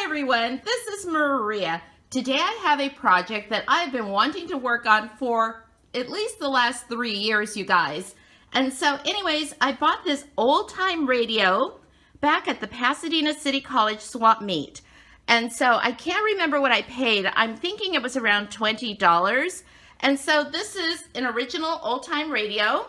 Hi everyone, this is Maria. Today I have a project that I've been wanting to work on for at least the last 3 years, you guys. And so anyways, I bought this old-time radio back at the Pasadena City College swap meet. And so I can't remember what I paid. I'm thinking it was around $20. And so this is an original old-time radio.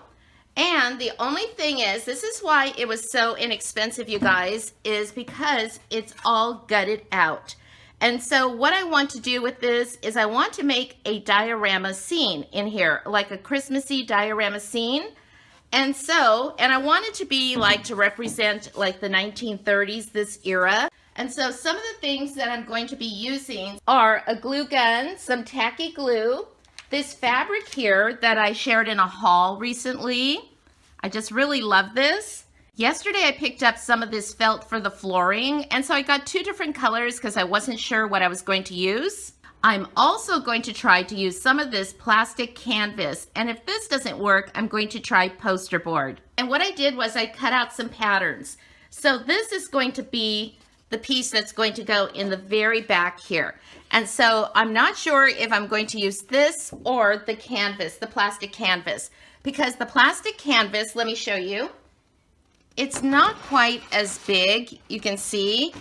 And the only thing is, this is why it was so inexpensive, you guys, is because it's all gutted out. And so what I want to do with this is I want to make a diorama scene in here, like a Christmassy diorama scene. And I want it to be like to represent like the 1930s, this era. And so some of the things that I'm going to be using are a glue gun, some tacky glue, this fabric here that I shared in a haul recently. I just really love this. Yesterday I picked up some of this felt for the flooring, and so I got 2 different colors because I wasn't sure what I was going to use. I'm also going to try to use some of this plastic canvas, and if this doesn't work, I'm going to try poster board. And what I did was I cut out some patterns. So this is going to be the piece that's going to go in the very back here. And so I'm not sure if I'm going to use this or the canvas, the plastic canvas, because the plastic canvas, let me show you, it's not quite as big. You can see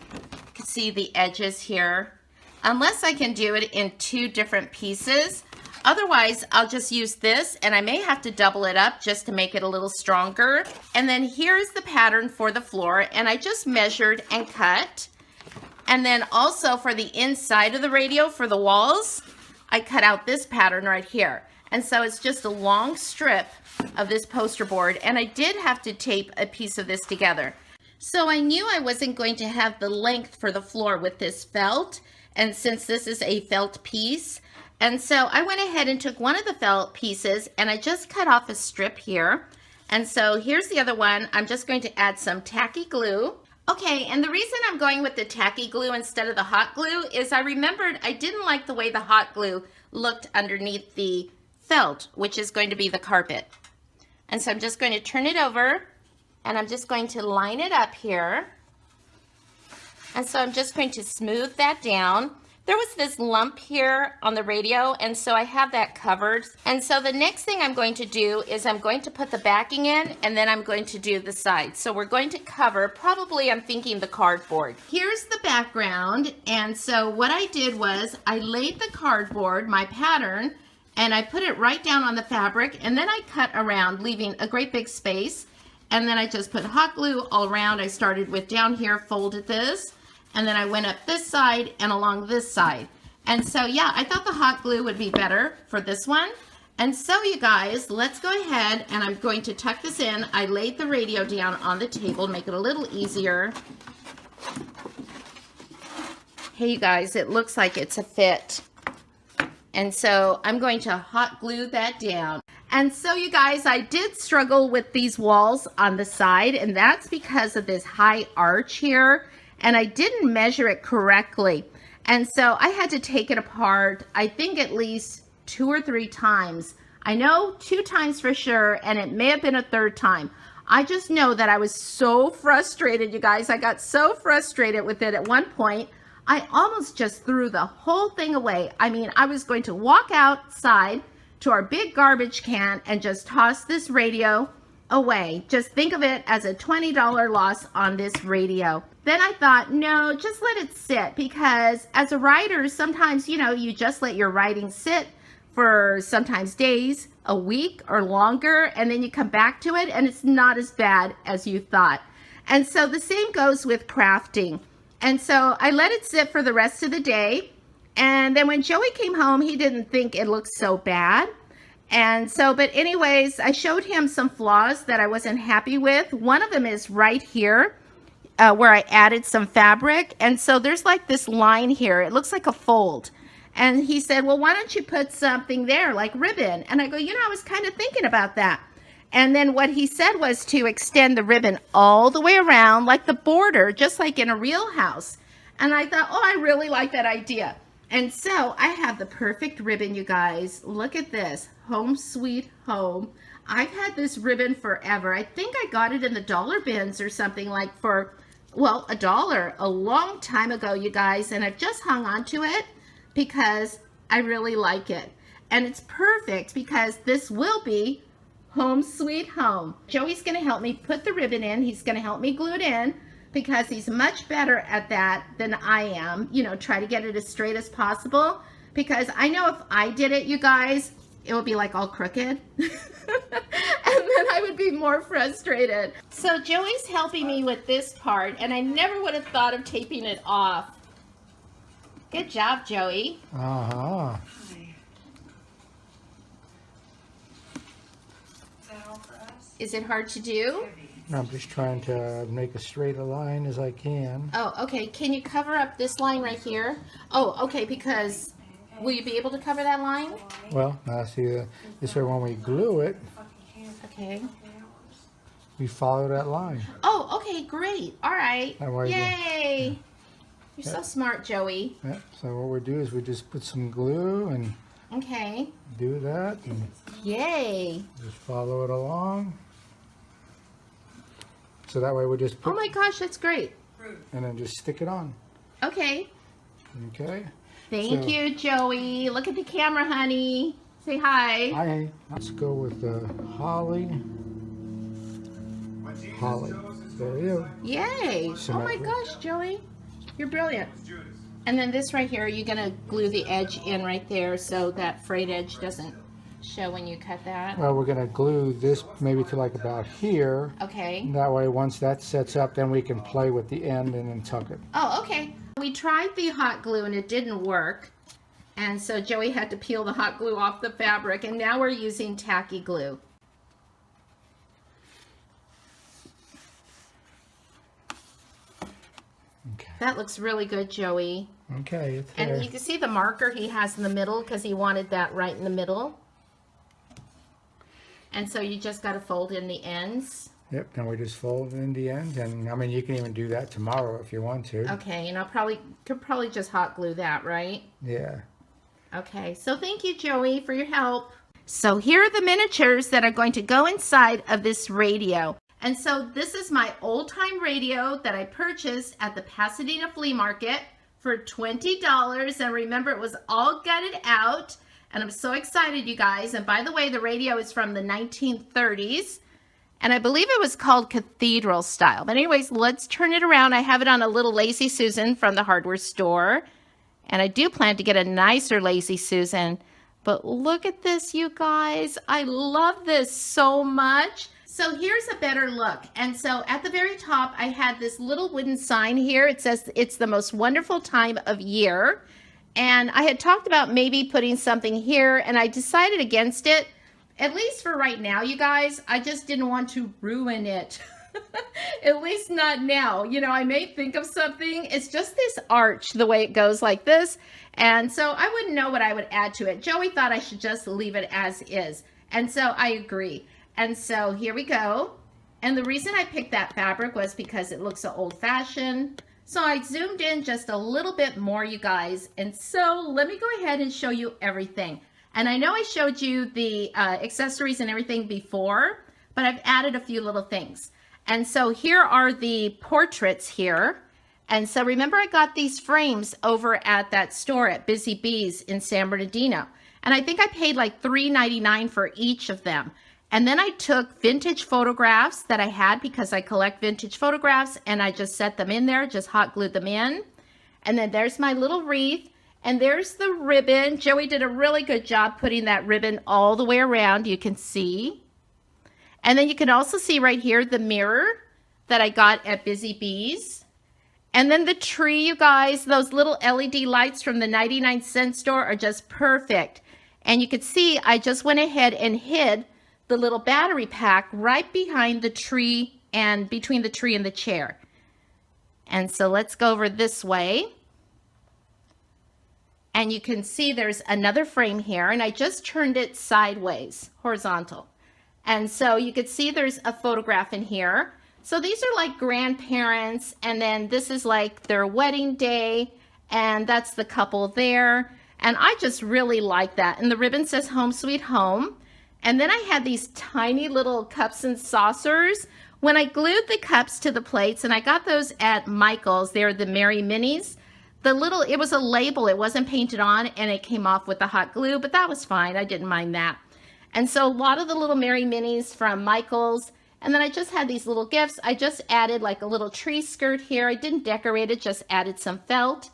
the edges here, unless I can do it in 2 different pieces. Otherwise, I'll just use this, and I may have to double it up just to make it a little stronger. And then here's the pattern for the floor, and I just measured and cut. And then also for the inside of the radio, for the walls, I cut out this pattern right here. And so it's just a long strip of this poster board, and I did have to tape a piece of this together. So I knew I wasn't going to have the length for the floor with this felt, and since this is a felt piece, and so I went ahead and took one of the felt pieces and I just cut off a strip here. And so here's the other one. I'm just going to add some tacky glue. Okay, and the reason I'm going with the tacky glue instead of the hot glue is I remembered I didn't like the way the hot glue looked underneath the felt, which is going to be the carpet. And so I'm just going to turn it over and I'm just going to line it up here. And so I'm just going to smooth that down. There was this lump here on the radio, and so I have that covered. And so the next thing I'm going to do is I'm going to put the backing in, and then I'm going to do the sides. So we're going to cover, probably I'm thinking the cardboard. Here's the background, and so what I did was I laid the cardboard, my pattern, and I put it right down on the fabric, and then I cut around, leaving a great big space. And then I just put hot glue all around. I started with down here, folded this, and then I went up this side and along this side. And so, yeah, I thought the hot glue would be better for this one. And so, you guys, let's go ahead and I'm going to tuck this in. I laid the radio down on the table to make it a little easier. Hey, you guys, it looks like it's a fit. And so I'm going to hot glue that down. And so, you guys, I did struggle with these walls on the side, and that's because of this high arch here. And I didn't measure it correctly. And so I had to take it apart, I think at least 2 or 3 times. I know 2 times for sure, and it may have been a 3rd time. I just know that I was so frustrated, you guys. I got so frustrated with it at one point, I almost just threw the whole thing away. I mean, I was going to walk outside to our big garbage can and just toss this radio away. Just think of it as a $20 loss on this radio. Then I thought, no, just let it sit, because as a writer, sometimes, you know, you just let your writing sit for sometimes days, a week or longer, and then you come back to it and it's not as bad as you thought. And so the same goes with crafting. And so I let it sit for the rest of the day. And then when Joey came home, he didn't think it looked so bad. And so, but anyways, I showed him some flaws that I wasn't happy with. One of them is right here. Where I added some fabric, and so there's like this line here. It looks like a fold. And he said, well, why don't you put something there like ribbon? And I go, you know, I was kind of thinking about that. And then what he said was to extend the ribbon all the way around like the border, just like in a real house. And I thought, oh, I really like that idea. And so I have the perfect ribbon, you guys. Look at this, Home Sweet Home. I've had this ribbon forever. I think I got it in the dollar bins or something, like for well, $1 a long time ago, you guys, and I've just hung on to it because I really like it. And it's perfect because this will be home sweet home. Joey's going to help me put the ribbon in. He's going to help me glue it in because he's much better at that than I am. You know, try to get it as straight as possible, because I know if I did it, you guys, it would be like all crooked. And then I would be more frustrated. So Joey's helping me with this part, and I never would have thought of taping it off. Good job, Joey. Uh-huh. Is it hard to do? I'm just trying to make as straight a line as I can. Oh, okay. Can you cover up this line right here? Oh, okay, because will you be able to cover that line? Well, now see, this way when we glue it, Okay. we follow that line. Oh, okay, great. All right. That way Yay. You're so smart, Joey. Yeah, so what we do is we just put some glue and Okay. do that and Yay. just follow it along. So that way we just Oh put, my gosh, that's great. and then just stick it on. Okay. Okay? Thank So- you, Joey. Look at the camera, honey. Say hi. Hi. Let's go with the holly. Holly. There you go. Yay. Oh my gosh, Joey. You're brilliant. And then this right here, you're going to glue the edge in right there so that frayed edge doesn't show when you cut that. Well, we're going to glue this maybe to like about here. Okay. That way, once that sets up, then we can play with the end and then tuck it. Oh, okay. We tried the hot glue and it didn't work. And so Joey had to peel the hot glue off the fabric, and now we're using tacky glue. Okay. That looks really good, Joey. Okay, it's there. And you can see the marker he has in the middle because he wanted that right in the middle. And so you just got to fold in the ends. Yep, then we just fold it in the end, and I mean you can even do that tomorrow if you want to. Okay, and could probably just hot glue that, right? Yeah. Okay, so thank you, Joey, for your help. So here are the miniatures that are going to go inside of this radio. And so this is my old-time radio that I purchased at the Pasadena Flea Market for $20. And remember, it was all gutted out. And I'm so excited, you guys. And by the way, the radio is from the 1930s. And I believe it was called Cathedral Style. But anyways, let's turn it around. I have it on a little Lazy Susan from the hardware store. And I do plan to get a nicer Lazy Susan. But look at this, you guys. I love this so much. So here's a better look. And so at the very top, I had this little wooden sign here. It says it's the most wonderful time of year. And I had talked about maybe putting something here, and I decided against it. At least for right now, you guys. I just didn't want to ruin it. At least not now. You know, I may think of something. It's just this arch, the way it goes like this. And so I wouldn't know what I would add to it. Joey thought I should just leave it as is. And so I agree. And so here we go. And the reason I picked that fabric was because it looks so old-fashioned. So I zoomed in just a little bit more, you guys. And so let me go ahead and show you everything. And I know I showed you the accessories and everything before, but I've added a few little things. And so here are the portraits here. And so remember, I got these frames over at that store at Busy Bees in San Bernardino. And I think I paid like $3.99 for each of them. And then I took vintage photographs that I had because I collect vintage photographs, and I just set them in there, just hot glued them in. And then there's my little wreath, and there's the ribbon. Joey did a really good job putting that ribbon all the way around, you can see. And then you can also see right here the mirror that I got at Busy Bees. And then the tree, you guys, those little LED lights from the 99-cent store are just perfect. And you can see I just went ahead and hid the little battery pack right behind the tree and between the tree and the chair. And so let's go over this way. And you can see there's another frame here, and I just turned it sideways, horizontal. And so you could see there's a photograph in here. So these are like grandparents, and then this is like their wedding day, and that's the couple there. And I just really like that. And the ribbon says Home Sweet Home. And then I had these tiny little cups and saucers When I glued the cups to the plates, and I got those at Michael's, they're the Merry Minis, it was a label, it wasn't painted on, and it came off with the hot glue, but that was fine, I didn't mind that. And so a lot of the little Merry Minis from Michael's, and then I just had these little gifts. I just added like a little tree skirt here. I didn't decorate it, just added some felt.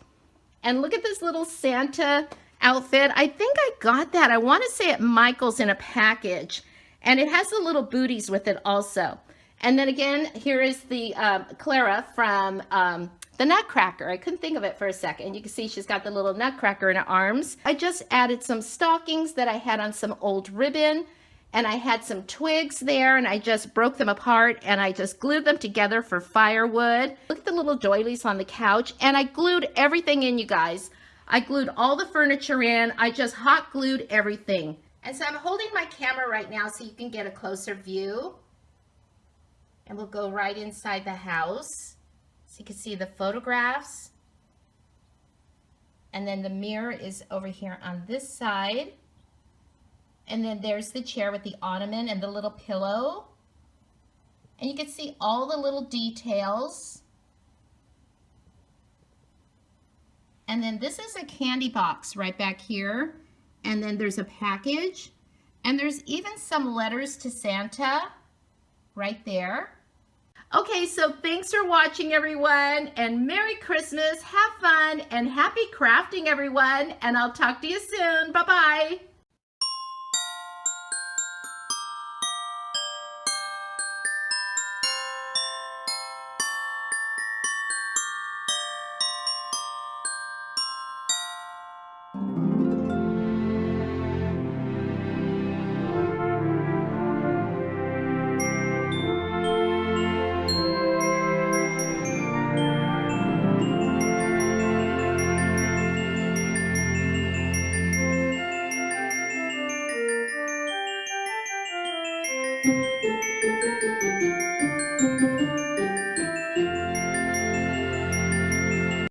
And look at this little Santa outfit. I think I got that, I want to say at Michael's in a package. And it has the little booties with it also. And then again, here is the Clara from the Nutcracker. I couldn't think of it for a second. You can see she's got the little Nutcracker in her arms. I just added some stockings that I had on some old ribbon, and I had some twigs there, and I just broke them apart, and I just glued them together for firewood. Look at the little doilies on the couch, and I glued everything in, you guys. I glued all the furniture in. I just hot glued everything. And so I'm holding my camera right now so you can get a closer view. And we'll go right inside the house so you can see the photographs. And then the mirror is over here on this side. And then there's the chair with the ottoman and the little pillow. And you can see all the little details. And then this is a candy box right back here. And then there's a package. And there's even some letters to Santa right there. Okay, so thanks for watching, everyone, and Merry Christmas, have fun, and happy crafting, everyone, and I'll talk to you soon. Bye-bye.